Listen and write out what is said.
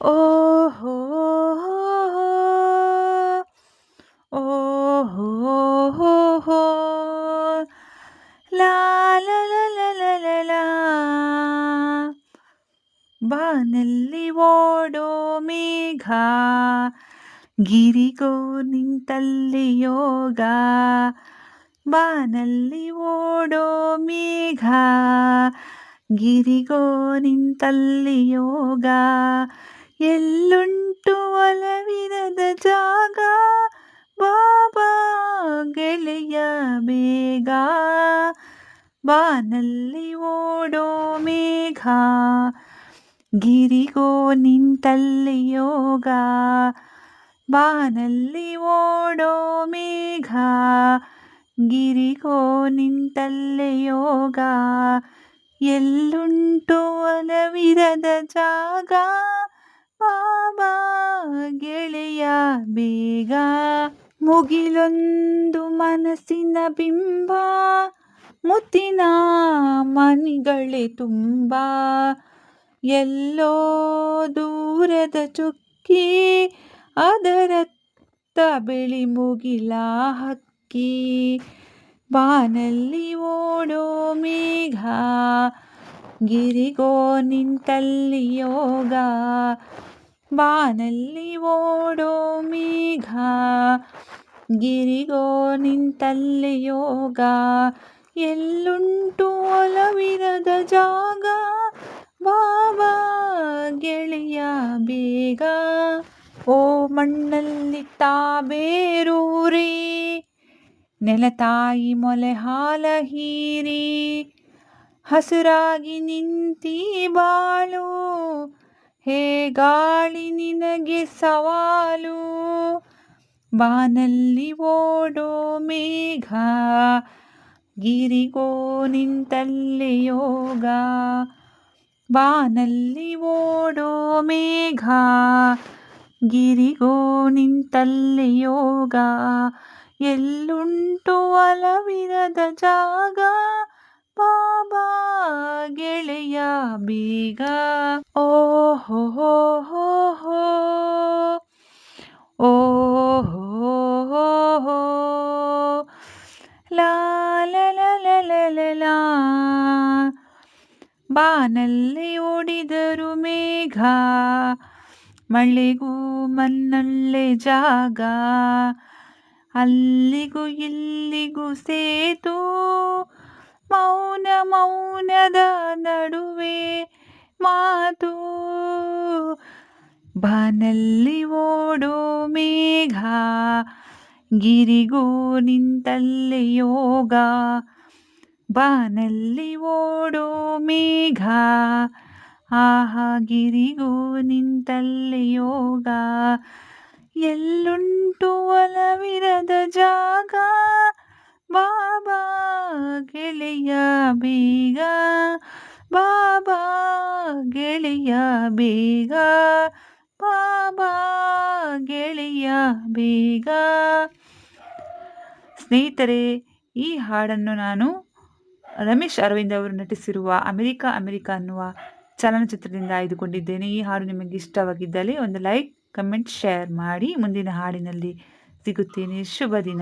ಓಹೋ ಓಹೋ ಹೋ ಲಾ ಲಾ ಲಾ ಲಾ ಲಾ ಲಾ ಲಾ. ಬಾನಲ್ಲಿ ಓಡೋ ಮೇಘ ಗಿರಿಗೋ ನಿಂತಲ್ಲಿ ಯೋಗ. ಬಾನಲ್ಲಿ ಓಡೋ ಮೇಘ ಗಿರಿಗೋ ನಿಂತಲ್ಲಿ ಯೋಗ. ಎಲ್ಲುಂಟು ಒಲವಿರದ ಜಾಗ ಬಾಬಾ ಗೆಳೆಯ ಬೇಗ. ಬಾನಲ್ಲಿ ಓಡೋ ಮೇಘ ಗಿರಿಗೋ ನಿಂತಲ್ಲಿ ಯೋಗ. ಬಾನಲ್ಲಿ ಓಡೋ ಮೇಘ ಗಿರಿಗೋ ನಿಂತಲ್ಲಿ ಯೋಗ. ಎಲ್ಲುಂಟು ಒಲವಿರದ ಜಾಗ ಬಾಬಾ ಗೆಳೆಯ ಬೇಗ. ಮುಗಿಲೊಂದು ಮನಸ್ಸಿನ ಬಿಂಬ ಮುತ್ತಿನ ಮಣಿಗಳೇ ತುಂಬ. ಎಲ್ಲೋ ದೂರದ ಚುಕ್ಕಿ ಅದರತ್ತ ಬಿಳಿ ಮುಗಿಲ ಹಕ್ಕಿ. ಬಾನಲ್ಲಿ ಓಡೋ ಮೇಘ ಗಿರಿಗೋ ನಿಂತಲ್ಲಿ ಯೋಗ. ಬಾನಲ್ಲಿ ಓಡೋ ಮೇಘ ಗಿರಿಗೋ ನಿಂತಲ್ಲಿ ಯೋಗ. ಎಲ್ಲುಂಟು ಒಲವಿರದ ಜಾಗ ಬಾಬಾ ಗೆಳೆಯ ಬೇಗ. ಓ ಮಣ್ಣಲ್ಲಿ ಬೇರೂರಿ ನೆಲತಾಯಿ ಮೊಲೆ ಹಾಲ ಹೀರಿ. ಹಸುರಾಗಿ ನಿಂತಿ ಬಾಳು ಹೇ ಗಾಳಿ ನಿನಗೆ ಸವಾಲು. ಬಾನಲ್ಲಿ ಓಡೋ ಮೇಘ ಗಿರಿಗೋ ನಿಂತಲ್ಲಿ ಯೋಗ. ಬಾನಲ್ಲಿ ಓಡೋ ಮೇಘ ಗಿರಿಗೋ ನಿಂತಲ್ಲಿ ಯೋಗ. ಎಲ್ಲುಂಟು ಒಲವಿರದ ಜಾಗ ಬಾಬಾ ಗೆಳೆಯ ಬೇಗ. ಓಹೋ ಓಹೋ ಓಹೋ ಲಾ ಲಾ ಲಾ ಲಾ ಲಾ ಲಾ. ಬಾನಲ್ಲಿ ಓಡಿದರು ಮೇಘ ಮಳೆಗೂ ಮಣ್ಣಲ್ಲೇ ಜಾಗ. ಅಲ್ಲಿಗೂ ಇಲ್ಲಿಗೂ ಸೇತು ಮೌನ ಮೌನದ ನಡುವೆ ಮಾತು. ಬಾನಲ್ಲಿ ಓಡೋ ಮೇಘ ಗಿರಿಗೂ ನಿಂತಲ್ಲಿ ಯೋಗ. ಬಾನಲ್ಲಿ ಓಡೋ ಮೇಘ ಆಹಾ ಗಿರಿಗೂ ನಿಂತಲ್ಲಿ ಯೋಗ. ಎಲ್ಲುಂಟು ಒಲವಿರದ ಜಾಗ ಬಾಬಾ ಗೆಳೆಯ ಬೇಗ. ಬಾಬಾ ಗೆಳೆಯ ಬೇಗ. ಬಾಬಾ ಗೆಳೆಯ ಬೇಗ. ಸ್ನೇಹಿತರೆ, ಈ ಹಾಡನ್ನು ನಾನು ರಮೇಶ್ ಅರವಿಂದ್ ಅವರು ನಟಿಸಿರುವ ಅಮೆರಿಕ ಅನ್ನುವ ಚಲನಚಿತ್ರದಿಂದ ಆಯ್ದುಕೊಂಡಿದ್ದೇನೆ. ಈ ಹಾಡು ನಿಮಗೆ ಇಷ್ಟವಾಗಿದ್ದಲ್ಲಿ ಒಂದು ಲೈಕ್, ಕಮೆಂಟ್, ಶೇರ್ ಮಾಡಿ. ಮುಂದಿನ ಹಾಡಿನಲ್ಲಿ ಸಿಗುತ್ತೇನೆ. ಶುಭ ದಿನ.